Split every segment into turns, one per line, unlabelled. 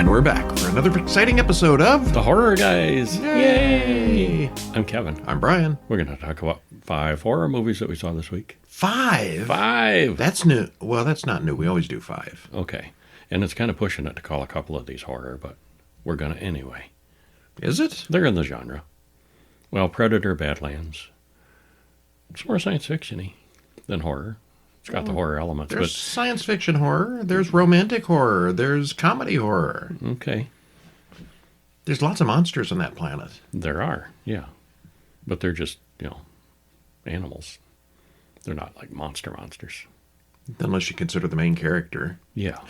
And we're back for another exciting episode of
The Horror Guys.
Yay!
I'm Kevin.
I'm Brian.
We're going to talk about 5 horror movies that we saw this week.
5?
5!
That's new. Well, that's not new. We always do 5.
Okay. And it's kind of pushing it to call a couple of these horror, but we're going to anyway.
Is it?
They're in the genre. Well, Predator, Badlands. It's more science fiction-y than horror. It's got the horror elements.
There's science fiction horror. There's romantic horror. There's comedy horror.
Okay.
There's lots of monsters on that planet.
There are, yeah. But they're just, animals. They're not like monsters.
Unless you consider the main character.
Yeah.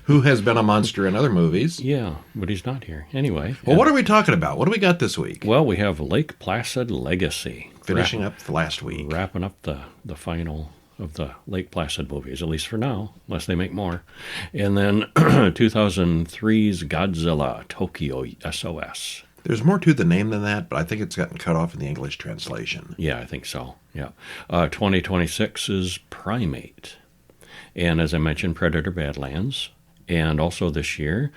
Who has been a monster in other movies.
Yeah, but he's not here. Anyway.
Well, what are we talking about? What do we got this week?
Well, we have Lake Placid Legacy.
Finishing up the last week.
Wrapping up the final of the Lake Placid movies, at least for now, unless they make more. And then 2003's Godzilla, Tokyo, S.O.S.
There's more to the name than that, but I think it's gotten cut off in the English translation.
Yeah, I think so, yeah. 2026 is Primate. And as I mentioned, Predator Badlands. And also this year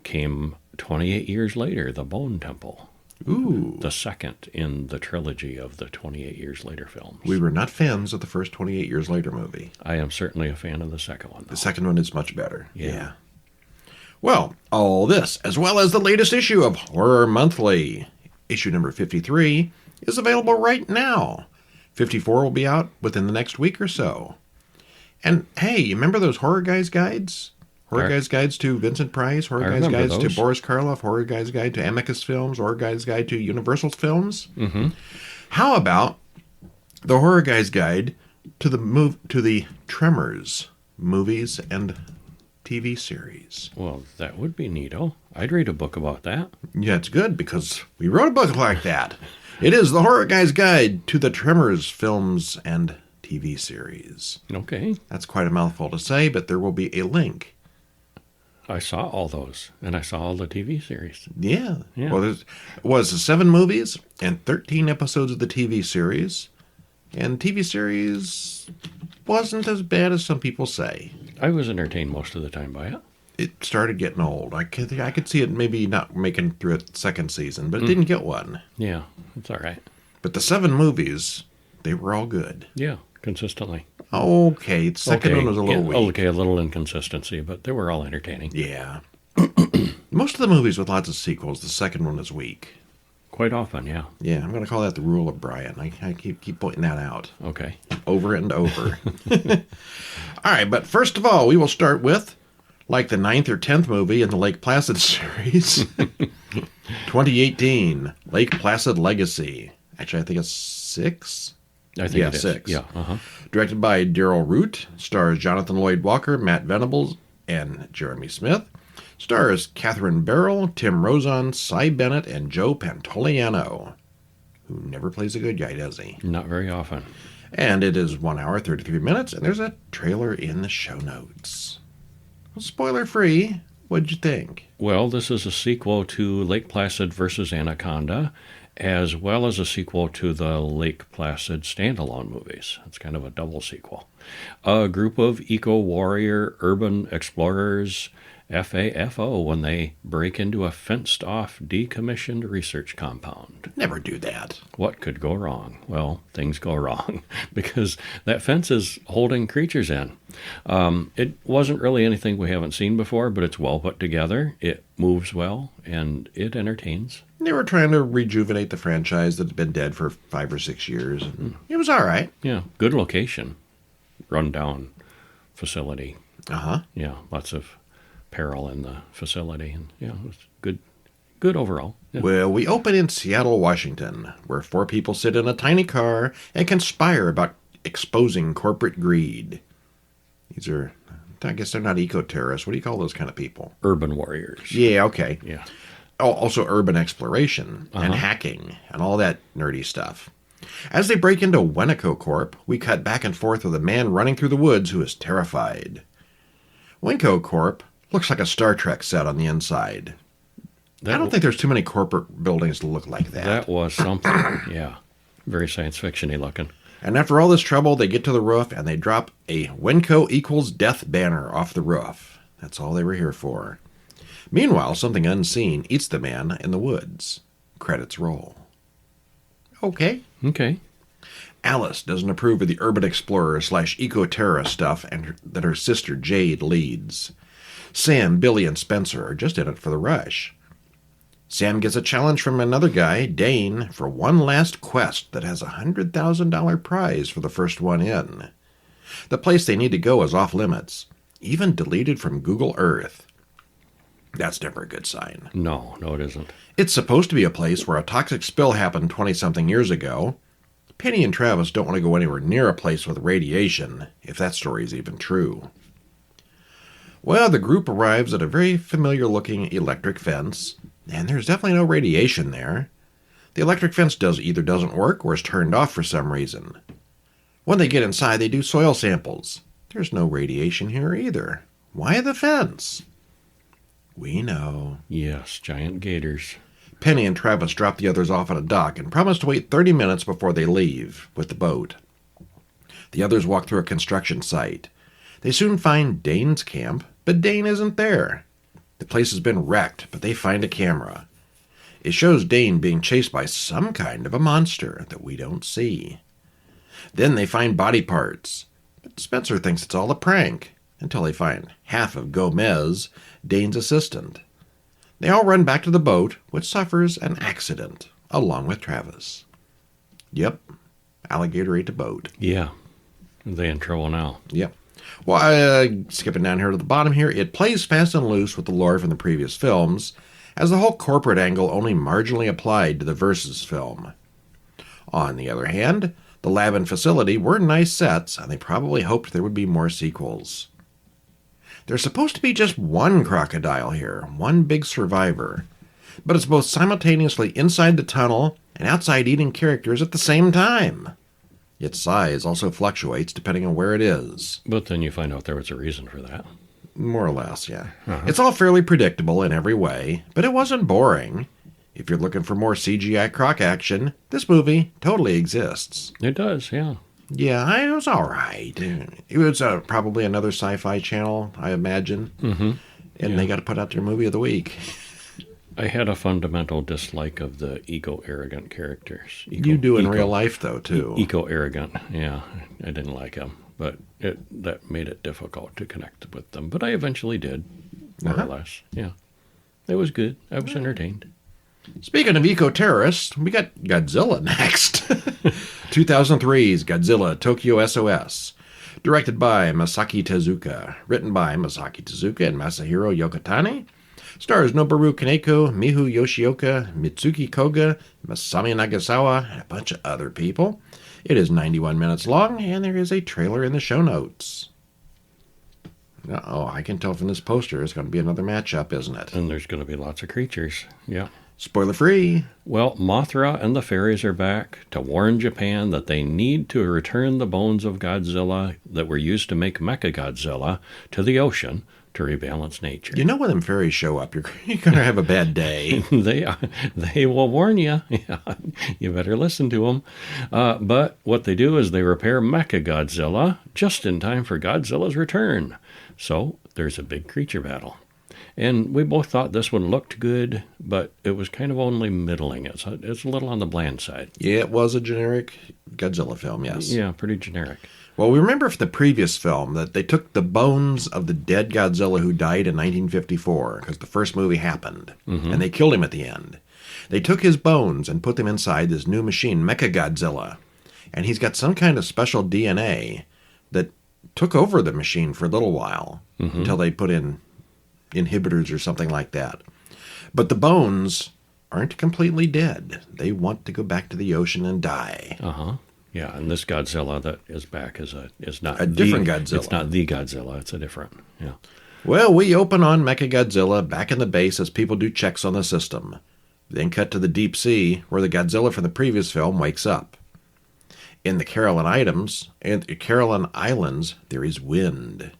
came 28 years later, The Bone Temple.
Ooh.
The second in the trilogy of the 28 Years Later films.
We were not fans of the first 28 Years Later movie.
I am certainly a fan of the second one, though.
The second one is much better.
Yeah.
Well, all this, as well as the latest issue of Horror Monthly, issue number 53, is available right now. 54 will be out within the next week or so. And hey, you remember those Horror Guys guides? Horror Guys Guides to Vincent Price, Horror Guys Guides to Boris Karloff, Horror Guys Guide to Amicus Films, Horror Guys Guide to Universal Films.
Mm-hmm.
How about the Horror Guys Guide to the Tremors movies and TV series?
Well, that would be neato. I'd read a book about that.
Yeah, it's good because we wrote a book like that. It is the Horror Guys Guide to the Tremors films and TV series.
Okay.
That's quite a mouthful to say, but there will be a link.
I saw all those, and I saw all the TV series.
Yeah.
Yeah.
Well, it was 7 movies and 13 episodes of the TV series. And TV series wasn't as bad as some people say.
I was entertained most of the time by it.
It started getting old. I could see it maybe not making through a second season, but it didn't get one.
Yeah, it's all right.
But the 7 movies, they were all good.
Yeah, consistently.
Okay, the second one was a little weak.
Okay, a little inconsistency, but they were all entertaining.
Yeah. Most of the movies with lots of sequels, the second one is weak.
Quite often, yeah.
Yeah, I'm going to call that the rule of Brian. I keep pointing that out.
Okay.
Over and over. All right, but first of all, we will start with, like the 9th or 10th movie in the Lake Placid series, 2018, Lake Placid Legacy. Actually, I think it's 6?
I think it is.
6.
Yeah, uh-huh.
Directed by Darrell Roodt, stars Jonathan Lloyd Walker, Matt Venables, and Jeremy Smith. Stars Katherine Barrell, Tim Rozon, Cy Bennett, and Joe Pantoliano, who never plays a good guy, does he?
Not very often.
And it is 1 hour, 33 minutes, and there's a trailer in the show notes. Well, spoiler-free, what'd you think?
Well, this is a sequel to Lake Placid versus Anaconda, as well as a sequel to the Lake Placid standalone movies. It's kind of a double sequel. A group of eco-warrior urban explorers, FAFO, when they break into a fenced-off, decommissioned research compound.
Never do that.
What could go wrong? Well, things go wrong, because that fence is holding creatures in. It wasn't really anything we haven't seen before, but it's well put together. It moves well, and it entertains.
They were trying to rejuvenate the franchise that had been dead for 5 or 6 years. It was all right.
Yeah, good location. Run-down facility.
Uh-huh.
Yeah, lots of peril in the facility. And yeah, it was good overall. Yeah.
Well, we open in Seattle, Washington, where 4 people sit in a tiny car and conspire about exposing corporate greed. These are, I guess they're not eco-terrorists. What do you call those kind of people?
Urban warriors.
Yeah, okay.
Yeah.
Oh, also urban exploration and hacking and all that nerdy stuff. As they break into Wenco Corp, we cut back and forth with a man running through the woods who is terrified. Wenco Corp looks like a Star Trek set on the inside. I don't think there's too many corporate buildings to look like that.
That was something, yeah. Very science fiction-y looking.
And after all this trouble, they get to the roof and they drop a Wenco equals death banner off the roof. That's all they were here for. Meanwhile, something unseen eats the man in the woods. Credits roll. Okay.
Okay.
Alice doesn't approve of the urban explorer / eco-terrorist stuff that her sister Jade leads. Sam, Billy, and Spencer are just in it for the rush. Sam gets a challenge from another guy, Dane, for one last quest that has a $100,000 prize for the first one in. The place they need to go is off limits, even deleted from Google Earth. That's never a good sign.
No, it isn't.
It's supposed to be a place where a toxic spill happened 20-something years ago. Penny and Travis don't want to go anywhere near a place with radiation, if that story is even true. Well, the group arrives at a very familiar-looking electric fence, and there's definitely no radiation there. The electric fence either doesn't work or is turned off for some reason. When they get inside, they do soil samples. There's no radiation here either. Why the fence? We know.
Yes, giant gators.
Penny and Travis drop the others off at a dock and promise to wait 30 minutes before they leave with the boat. The others walk through a construction site. They soon find Dane's camp, but Dane isn't there. The place has been wrecked, but they find a camera. It shows Dane being chased by some kind of a monster that we don't see. Then they find body parts, but Spencer thinks it's all a prank, until they find half of Gomez, Dane's assistant. They all run back to the boat, which suffers an accident, along with Travis. Yep, alligator ate the boat.
Yeah, they're in trouble now.
Yep. Well, skipping down here to the bottom here, it plays fast and loose with the lore from the previous films, as the whole corporate angle only marginally applied to the Versus film. On the other hand, the lab and facility were nice sets, and they probably hoped there would be more sequels. There's supposed to be just one crocodile here, one big survivor, but it's both simultaneously inside the tunnel and outside eating characters at the same time. Its size also fluctuates depending on where it is.
But then you find out there was a reason for that.
More or less, yeah. It's all fairly predictable in every way, but it wasn't boring. If you're looking for more CGI croc action, this movie totally exists.
It does, yeah.
Yeah, it was all right. It was probably another sci-fi channel, I imagine.
Mm-hmm.
And they got to put out their movie of the week.
I had a fundamental dislike of the ego-arrogant characters.
You do in real life, though, too.
Ego-arrogant, yeah. I didn't like them, but that made it difficult to connect with them. But I eventually did, more or less. Yeah. It was good. I was entertained.
Speaking of eco-terrorists, we got Godzilla next. 2003's Godzilla Tokyo S.O.S. Directed by Masaki Tezuka. Written by Masaki Tezuka and Masahiro Yokotani. Stars Noboru Kaneko, Mihu Yoshioka, Mitsuki Koga, Masami Nagasawa, and a bunch of other people. It is 91 minutes long, and there is a trailer in the show notes. Uh-oh, I can tell from this poster it's going to be another matchup, isn't it?
And there's going to be lots of creatures, yeah.
Spoiler free.
Well, Mothra and the fairies are back to warn Japan that they need to return the bones of Godzilla that were used to make Mechagodzilla to the ocean to rebalance nature.
You know when them fairies show up, you're going to have a bad day.
They will warn you. Yeah, you better listen to them. But what they do is they repair Mechagodzilla just in time for Godzilla's return. So there's a big creature battle. And we both thought this one looked good, but it was kind of only middling. It's a little on the bland side.
Yeah, it was a generic Godzilla film, yes.
Yeah, pretty generic.
Well, we remember from the previous film that they took the bones of the dead Godzilla who died in 1954, because the first movie happened, and they killed him at the end. They took his bones and put them inside this new machine, Mechagodzilla, and he's got some kind of special DNA that took over the machine for a little while, until they put in inhibitors or something like that. But the bones aren't completely dead. They want to go back to the ocean and die.
Yeah, and this Godzilla that is back is not
a different Godzilla.
It's not the Godzilla. It's a different. Yeah.
Well, we open on Mechagodzilla back in the base as people do checks on the system. Then cut to the deep sea where the Godzilla from the previous film wakes up. In the Caroline Islands, there is wind.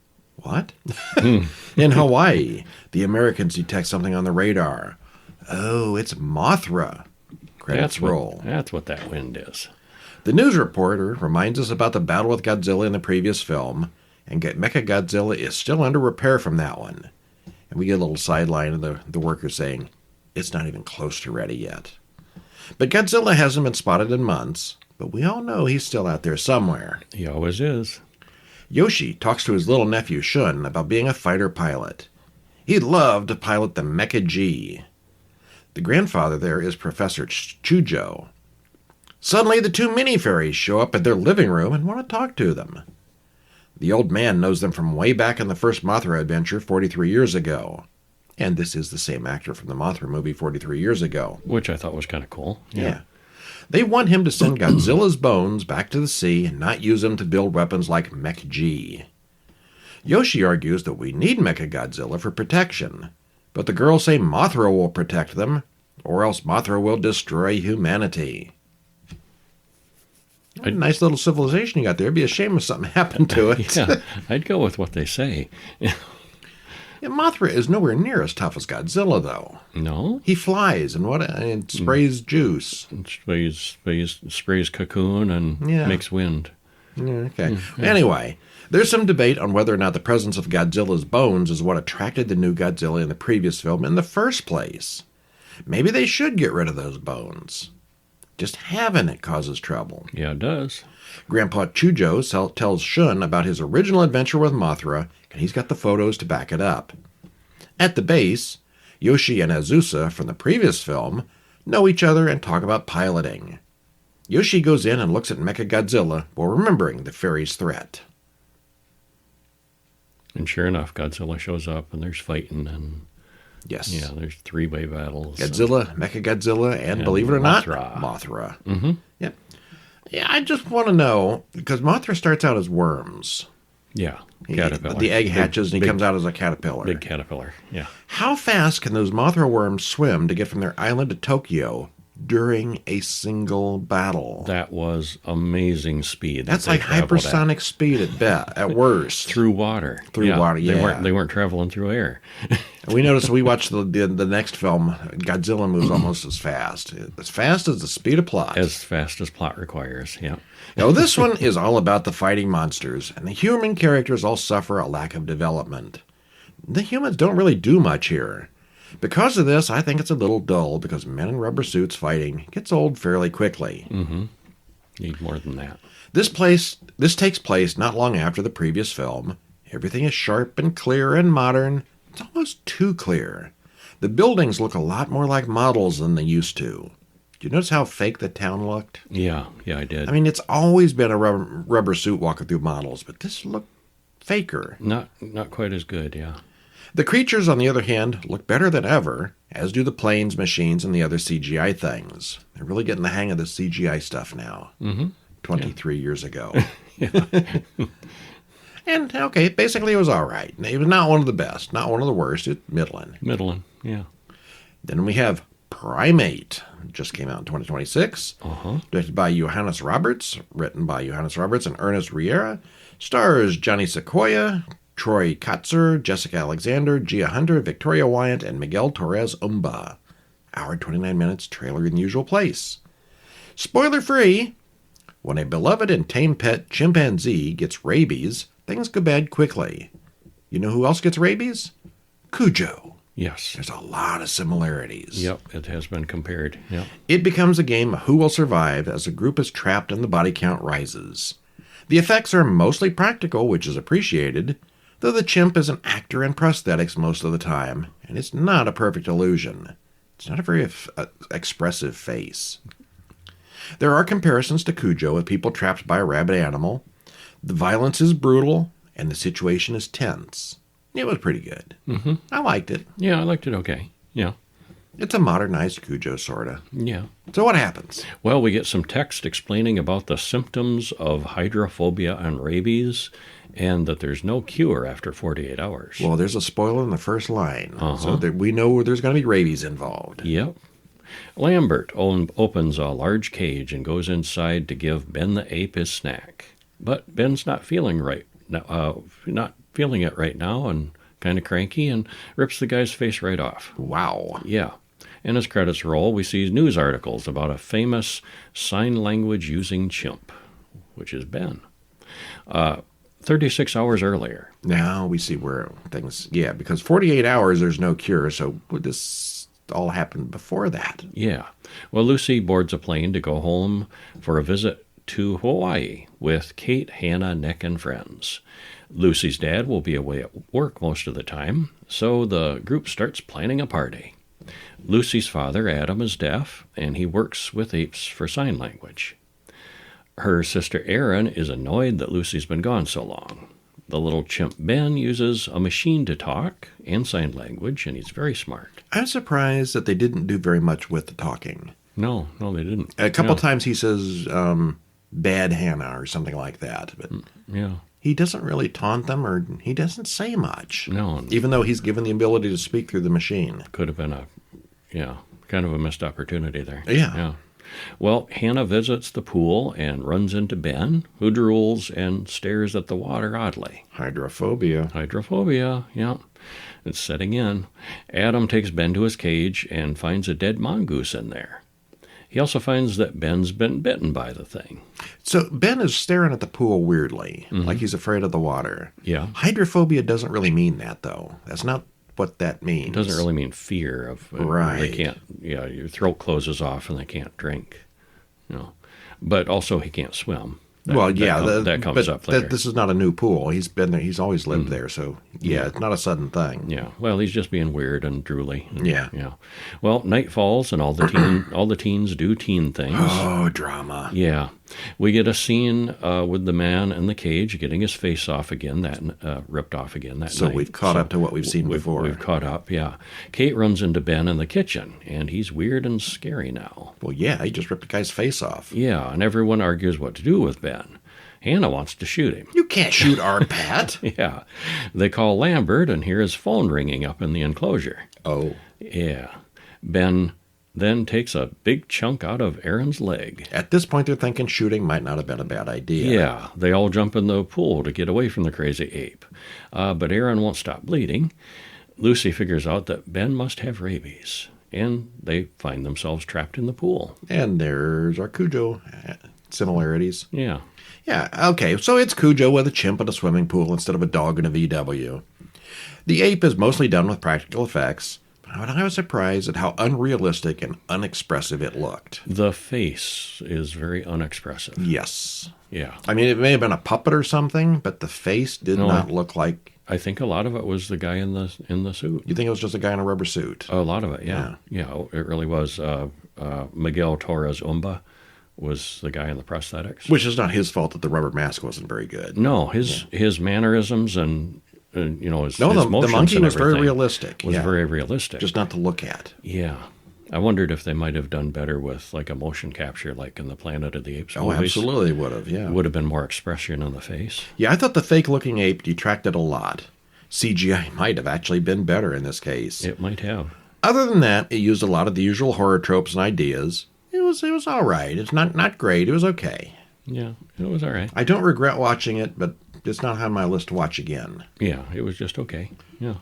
What? In Hawaii, the Americans detect something on the radar. Oh, it's Mothra. Credits roll.
That's what that wind is.
The news reporter reminds us about the battle with Godzilla in the previous film, and Mechagodzilla is still under repair from that one. And we get a little sideline of the worker saying, it's not even close to ready yet. But Godzilla hasn't been spotted in months, but we all know he's still out there somewhere.
He always is.
Yoshi talks to his little nephew Shun about being a fighter pilot. He'd love to pilot the Mecha G. The grandfather there is Professor Chujo. Suddenly, the two mini-fairies show up at their living room and want to talk to them. The old man knows them from way back in the first Mothra adventure 43 years ago. And this is the same actor from the Mothra movie 43 years ago.
Which I thought was kind of cool.
Yeah. They want him to send Godzilla's bones back to the sea and not use them to build weapons like Mech G. Yoshi argues that we need Mechagodzilla for protection, but the girls say Mothra will protect them, or else Mothra will destroy humanity. A nice little civilization you got there. It'd be a shame if something happened to it.
Yeah, I'd go with what they say.
Yeah, Mothra is nowhere near as tough as Godzilla, though.
No?
He flies and sprays juice.
Sprays cocoon and makes wind.
Okay. Anyway, there's some debate on whether or not the presence of Godzilla's bones is what attracted the new Godzilla in the previous film in the first place. Maybe they should get rid of those bones. Just having it causes trouble.
Yeah, it does.
Grandpa Chujo tells Shun about his original adventure with Mothra, and he's got the photos to back it up. At the base, Yoshi and Azusa from the previous film know each other and talk about piloting. Yoshi goes in and looks at Mechagodzilla while remembering the fairy's threat.
And sure enough, Godzilla shows up and there's fighting and
yes,
there's three-way battles.
Godzilla, Mechagodzilla, and believe it or not,
Mothra.
Mothra.
Mm-hmm.
Yep. Yeah, I just want to know, because Mothra starts out as worms.
Yeah, caterpillar.
The egg hatches and he comes out as a caterpillar.
Big caterpillar, yeah.
How fast can those Mothra worms swim to get from their island to Tokyo during a single battle?
That was amazing speed.
That's like hypersonic speed at worst.
Through water.
Through water, yeah.
They weren't traveling through air.
We noticed we watched the next film, Godzilla moves almost as fast. As fast as the speed of plot.
As fast as plot requires, yeah.
Now, this one is all about the fighting monsters, and the human characters all suffer a lack of development. The humans don't really do much here. Because of this, I think it's a little dull, because men in rubber suits fighting gets old fairly quickly.
Mm-hmm. Need more than that.
This takes place not long after the previous film. Everything is sharp and clear and modern. It's almost too clear. The buildings look a lot more like models than they used to. Do you notice how fake the town looked?
Yeah, I did.
I mean, it's always been a rubber suit walking through models, but this looked faker.
Not quite as good, yeah.
The creatures, on the other hand, look better than ever, as do the planes, machines, and the other CGI things. They're really getting the hang of the CGI stuff now.
Mm-hmm.
23 years ago. And, okay, basically it was all right. It was not one of the best, not one of the worst. It's middling.
Middling, yeah.
Then we have Primate. Just came out in 2026. Directed by Johannes Roberts. Written by Johannes Roberts and Ernest Riera. Stars Johnny Sequoia, Troy Kotzer, Jessica Alexander, Gia Hunter, Victoria Wyant, and Miguel Torres Umba. Hour 29 minutes, trailer in the usual place. Spoiler free. When a beloved and tame pet chimpanzee gets rabies, things go bad quickly. You know who else gets rabies? Cujo.
Yes.
There's a lot of similarities.
Yep, it has been compared. Yep.
It becomes a game of who will survive as a group is trapped and the body count rises. The effects are mostly practical, which is appreciated, though the chimp is an actor in prosthetics most of the time, and it's not a perfect illusion. It's not a very expressive face. There are comparisons to Cujo with people trapped by a rabid animal. The violence is brutal, and the situation is tense. It was pretty good.
Mm-hmm.
I liked it.
Yeah, I liked it okay. Yeah.
It's a modernized Cujo, sort of.
Yeah.
So what happens?
Well, we get some text explaining about the symptoms of hydrophobia and rabies, and that there's no cure after 48 hours.
Well, there's a spoiler in the first line, so that we know there's going to be rabies involved.
Yep. Lambert opens a large cage and goes inside to give Ben the ape his snack. But Ben's not feeling it right now, and kind of cranky, and rips the guy's face right off.
Wow.
Yeah. And as credits roll, we see news articles about a famous sign language using chimp, which is Ben. 36 hours earlier.
Now we see where things, because 48 hours, there's no cure, so would this all happen before that?
Yeah. Well, Lucy boards a plane to go home for a visit to Hawaii with Kate, Hannah, Nick, and friends. Lucy's dad will be away at work most of the time, so the group starts planning a party. Lucy's father, Adam, is deaf, and he works with apes for sign language. Her sister Erin is annoyed that Lucy's been gone so long. The little chimp Ben uses a machine to talk and sign language, and he's very smart.
I'm surprised that they didn't do very much with the talking.
No, they didn't.
A couple times he says, bad Hannah or something like that, but he doesn't really taunt them, or he doesn't say much.
No.
Even though he's given the ability to speak through the machine.
Could have been kind of a missed opportunity there.
Yeah.
Well, Hannah visits the pool and runs into Ben, who drools and stares at the water oddly.
Hydrophobia.
Yeah. It's setting in. Adam takes Ben to his cage and finds a dead mongoose in there. He also finds that Ben's been bitten by the thing.
So Ben is staring at the pool weirdly, like he's afraid of the water.
Yeah.
Hydrophobia doesn't really mean that, though. That's not what that means.
It doesn't really mean fear of
right.
They can't. Your throat closes off and they can't drink. But also he can't swim. That comes up later.
This is not a new pool. He's been there. He's always lived there. So it's not a sudden thing.
Yeah. Well, he's just being weird and drooly.
Yeah.
Well, night falls and all the teens do teen things.
Oh, drama.
Yeah. We get a scene with the man in the cage getting his face off again, ripped off again that night.
So we've caught up to what we've seen before.
We've caught up, yeah. Kate runs into Ben in the kitchen, and he's weird and scary now.
Well, yeah, he just ripped a guy's face off.
Yeah, and everyone argues what to do with Ben. Hannah wants to shoot him.
You can't shoot our Pat.
Yeah. They call Lambert and hear his phone ringing up in the enclosure.
Oh.
Yeah. Ben then takes a big chunk out of Erin's leg.
At this point, they're thinking shooting might not have been a bad idea.
Yeah. They all jump in the pool to get away from the crazy ape. But Erin won't stop bleeding. Lucy figures out that Ben must have rabies. And they find themselves trapped in the pool.
And there's our Cujo similarities.
Yeah.
Yeah, okay, so it's Cujo with a chimp in a swimming pool instead of a dog in a VW. The ape is mostly done with practical effects, but I was surprised at how unrealistic and unexpressive it looked.
The face is very unexpressive.
Yes.
Yeah.
I mean, it may have been a puppet or something, but the face did not look like...
I think a lot of it was the guy in the suit.
You think it was just a guy in a rubber suit?
A lot of it, yeah. Yeah, it really was. Miguel Torres Umba was the guy in the prosthetics.
Which is not his fault that the rubber mask wasn't very good.
No, his mannerisms and his motions
the monkey was very
realistic. Very realistic.
Just not to look at.
Yeah. I wondered if they might have done better with like a motion capture like in the Planet of the Apes movies.
Oh, absolutely would have, yeah.
Would have been more expression on the face.
Yeah, I thought the fake-looking ape detracted a lot. CGI might have actually been better in this case.
It might have.
Other than that, it used a lot of the usual horror tropes and ideas. It was all right. It's not great. It was okay.
Yeah, it was all right.
I don't regret watching it, but it's not on my list to watch again.
Yeah, it was just okay. Yeah.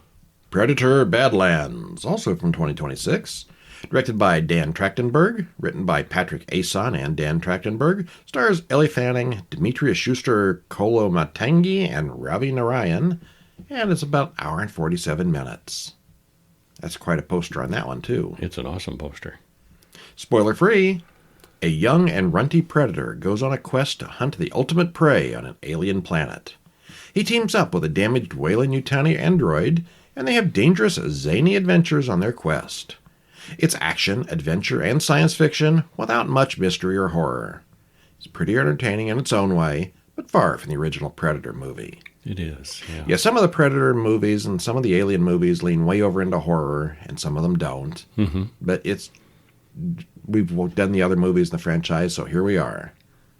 Predator Badlands, also from 2026. Directed by Dan Trachtenberg, written by Patrick Ason and Dan Trachtenberg, stars Ellie Fanning, Demetrius Schuster, Kolo Matangi, and Ravi Narayan, and it's about an hour and 47 minutes. That's quite a poster on that one, too.
It's an awesome poster.
Spoiler free, a young and runty predator goes on a quest to hunt the ultimate prey on an alien planet. He teams up with a damaged Weyland-Yutani android, and they have dangerous, zany adventures on their quest. It's action, adventure, and science fiction without much mystery or horror. It's pretty entertaining in its own way, but far from the original Predator movie.
It is, yeah.
Yeah, some of the Predator movies and some of the Alien movies lean way over into horror, and some of them don't.
Mm-hmm.
But we've done the other movies in the franchise, so here we are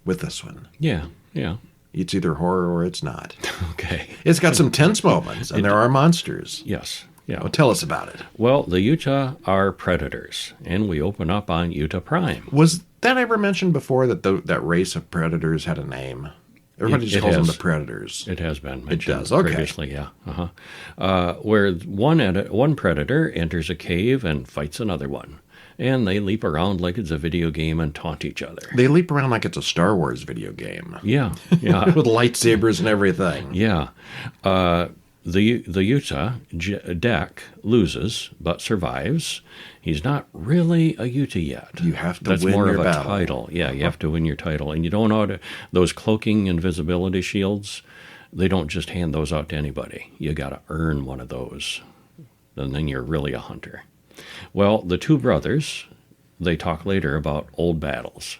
with this one.
Yeah, yeah.
It's either horror or it's not.
Okay.
It's got some tense moments, and there are monsters.
Yes. Yeah.
Well, tell us about it.
Well, the Utah are predators, and we open up on Utah Prime.
Was that ever mentioned before that that race of predators had a name? Everybody just calls them the predators.
It has been mentioned
does, okay.
previously, yeah. Where one predator enters a cave and fights another one. And they leap around like it's a video game and taunt each other.
They leap around like it's a Star Wars video game.
Yeah, yeah.
With lightsabers and everything.
Yeah. The Utah, Deck, loses, but survives. He's not really a Utah yet.
You have to
That's
win
more
your
of a
battle.
title. Yeah, you have to win your title. And you don't know those cloaking invisibility shields, they don't just hand those out to anybody. You got to earn one of those. And then you're really a hunter. Well, the two brothers, they talk later about old battles.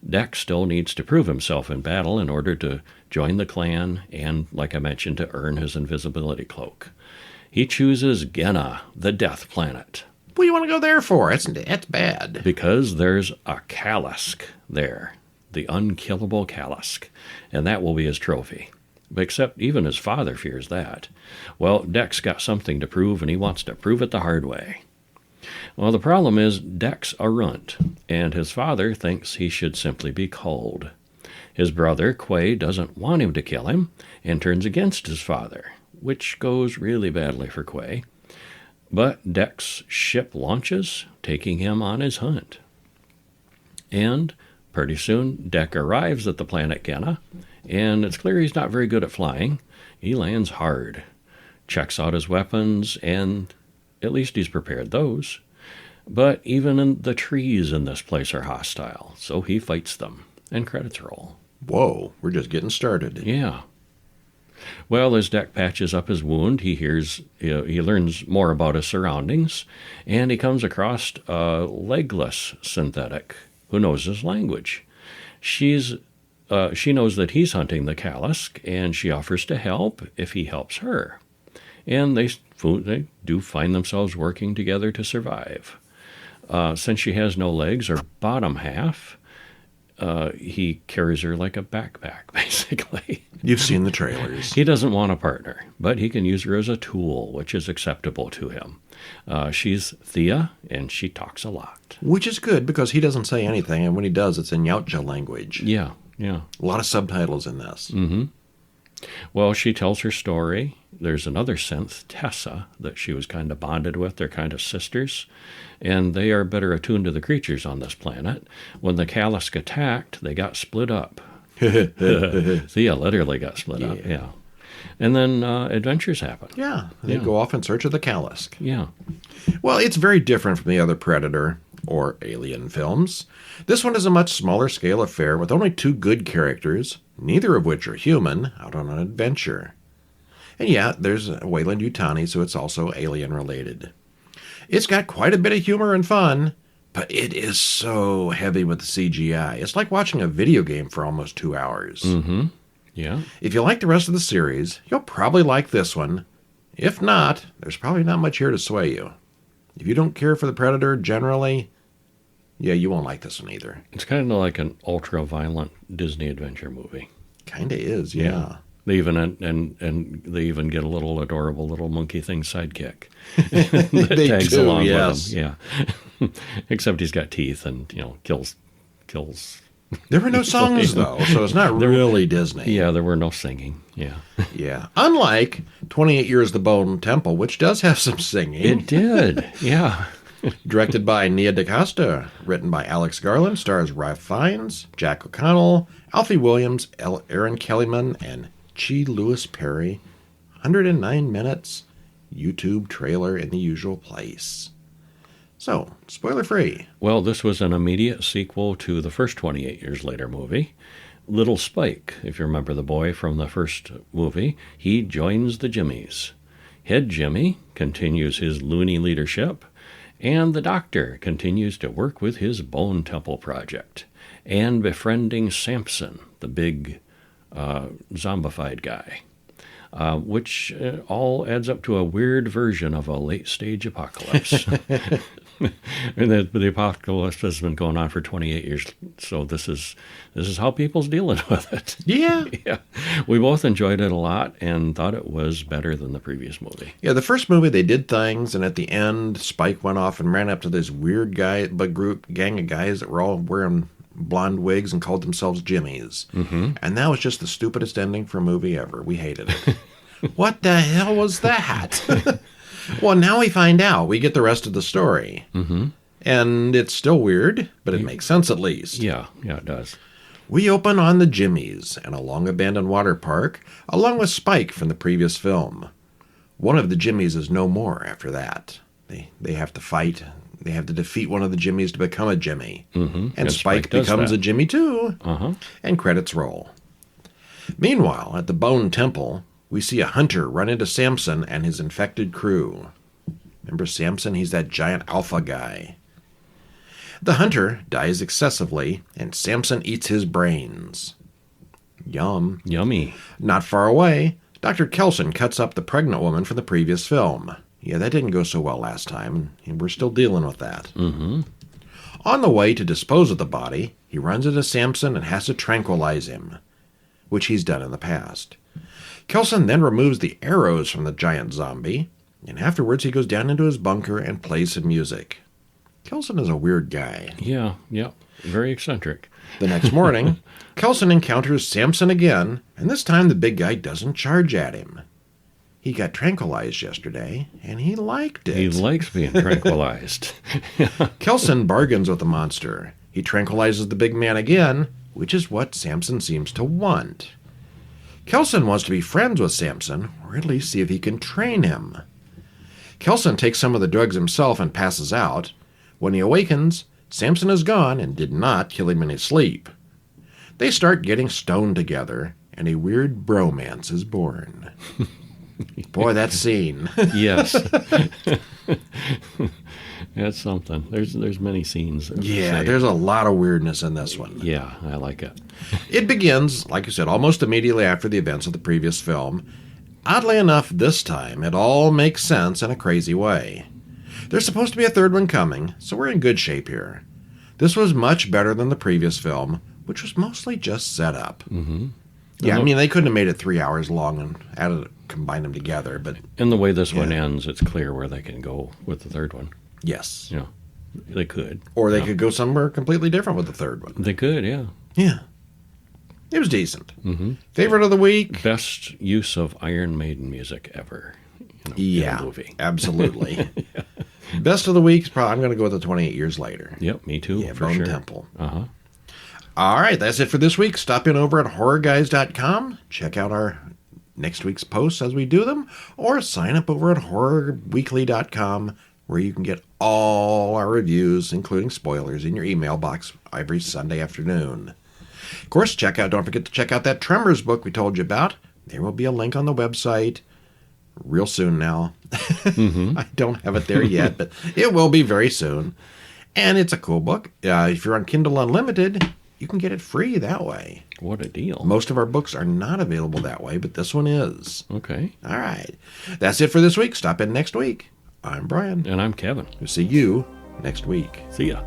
Deck still needs to prove himself in battle in order to join the clan and, like I mentioned, to earn his invisibility cloak. He chooses Genna, the Death Planet.
What do you want to go there for? That's bad.
Because there's a Kalisk there, the unkillable Kalisk, and that will be his trophy. Except even his father fears that. Well, Deck's got something to prove, and he wants to prove it the hard way. Well, the problem is Deck's a runt, and his father thinks he should simply be culled. His brother, Quay, doesn't want him to kill him and turns against his father, which goes really badly for Quay. But Deck's ship launches, taking him on his hunt. And pretty soon, Deck arrives at the planet Genna, and it's clear he's not very good at flying. He lands hard, checks out his weapons, and at least he's prepared those. But even the trees in this place are hostile, so he fights them, and credits roll.
Whoa, we're just getting started.
Yeah. Well, as Deck patches up his wound, he learns more about his surroundings, and he comes across a legless synthetic who knows his language. She knows that he's hunting the Kalisk, and she offers to help if he helps her. And they do find themselves working together to survive. Since she has no legs or bottom half, he carries her like a backpack, basically.
You've seen the trailers.
He doesn't want a partner, but he can use her as a tool, which is acceptable to him. She's Thea, and she talks a lot.
Which is good, because he doesn't say anything, and when he does, it's in Yautja language.
Yeah, yeah.
A lot of subtitles in this.
Mm-hmm. Well, she tells her story. There's another synth, Tessa, that she was kind of bonded with. They're kind of sisters, and they are better attuned to the creatures on this planet. When the Kalisk attacked, they got split up. Thea literally got split up, yeah. And then adventures happen.
Yeah, they go off in search of the Kalisk.
Yeah.
Well, it's very different from the other Predator or Alien films. This one is a much smaller scale affair with only two good characters, neither of which are human, out on an adventure. And yeah, there's Wayland Yutani, so it's also alien-related. It's got quite a bit of humor and fun, but it is so heavy with the CGI. It's like watching a video game for almost 2 hours.
Mm-hmm. Yeah.
If you like the rest of the series, you'll probably like this one. If not, there's probably not much here to sway you. If you don't care for the Predator generally, yeah, you won't like this one either.
It's kind of like an ultra-violent Disney adventure movie.
Kind of is, yeah.
They even and they even get a little adorable little monkey thing sidekick that
They
tags
do,
along
yes.
with him. Yeah, except he's got teeth and kills.
There were no songs, though, so it's not really Disney.
Yeah, there were no singing. Yeah,
yeah. Unlike 28 Years the Bone Temple, which does have some singing.
It did. Yeah.
Directed by Nia DaCosta, written by Alex Garland, stars Ralph Fiennes, Jack O'Connell, Alfie Williams, Aaron Kellyman, and Chi Lewis Perry. 109 minutes. YouTube trailer in the usual place. So, spoiler-free.
Well, this was an immediate sequel to the first 28 Years Later movie. Little Spike, if you remember the boy from the first movie, he joins the Jimmies. Head Jimmy continues his loony leadership, and the Doctor continues to work with his Bone Temple project, and befriending Samson, the big zombified guy, which all adds up to a weird version of a late-stage apocalypse. And the apocalypse has been going on for 28 years, so this is how people's dealing with it.
Yeah.
Yeah. We both enjoyed it a lot and thought it was better than the previous movie.
Yeah, the first movie they did things, and at the end, Spike went off and ran up to this weird gang of guys that were all wearing blonde wigs and called themselves Jimmies.
Mm-hmm.
And that was just the stupidest ending for a movie ever. We hated it. What the hell was that? Well, now we find out. We get the rest of the story.
Mm-hmm.
And it's still weird, but it makes sense at least.
Yeah, it does.
We open on the Jimmies and a long-abandoned water park, along with Spike from the previous film. One of the Jimmies is no more after that. They have to fight. They have to defeat one of the Jimmies to become a Jimmy.
Mm-hmm.
And Spike becomes a Jimmy too.
Uh-huh.
And credits roll. Meanwhile, at the Bone Temple, we see a hunter run into Samson and his infected crew. Remember Samson? He's that giant alpha guy. The hunter dies excessively, and Samson eats his brains. Yum.
Yummy.
Not far away, Dr. Kelson cuts up the pregnant woman from the previous film. Yeah, that didn't go so well last time, and we're still dealing with that.
Mm-hmm.
On the way to dispose of the body, he runs into Samson and has to tranquilize him, which he's done in the past. Kelson then removes the arrows from the giant zombie, and afterwards he goes down into his bunker and plays some music. Kelson is a weird guy.
Yeah. Very eccentric.
The next morning, Kelson encounters Samson again, and this time the big guy doesn't charge at him. He got tranquilized yesterday, and he liked it.
He likes being tranquilized.
Kelson bargains with the monster. He tranquilizes the big man again, which is what Samson seems to want. Kelson wants to be friends with Samson, or at least see if he can train him. Kelson takes some of the drugs himself and passes out. When he awakens, Samson is gone and did not kill him in his sleep. They start getting stoned together, and a weird bromance is born. Boy, that scene.
Yes. That's something. There's many scenes.
Yeah, there's a lot of weirdness in this one.
Yeah, I like it.
It begins, like you said, almost immediately after the events of the previous film. Oddly enough, this time, it all makes sense in a crazy way. There's supposed to be a third one coming, so we're in good shape here. This was much better than the previous film, which was mostly just set up.
Mm-hmm.
Yeah, I mean, they couldn't have made it 3 hours long and combined them together, but...
And the way this one ends, it's clear where they can go with the third one.
Yes.
You know, they could.
Or they could go somewhere completely different with the third one.
They could, yeah.
Yeah. It was decent.
Mm-hmm.
Favorite of the week?
Best use of Iron Maiden music ever in a movie.
Absolutely. Yeah. Best of the week, probably, I'm going to go with the 28 Years Later.
Yep, me too, for
Bone
sure.
Temple.
Uh-huh.
All right, that's it for this week. Stop in over at horrorguys.com. Check out our next week's posts as we do them, or sign up over at horrorweekly.com, where you can get all our reviews, including spoilers, in your email box every Sunday afternoon. Of course, don't forget to check out that Tremors book we told you about. There will be a link on the website real soon now. Mm-hmm. I don't have it there yet, but it will be very soon. And it's a cool book. If you're on Kindle Unlimited, you can get it free that way.
What a deal.
Most of our books are not available that way, but this one is.
Okay.
All right. That's it for this week. Stop in next week. I'm Brian.
And I'm Kevin.
We'll see you next week.
See ya.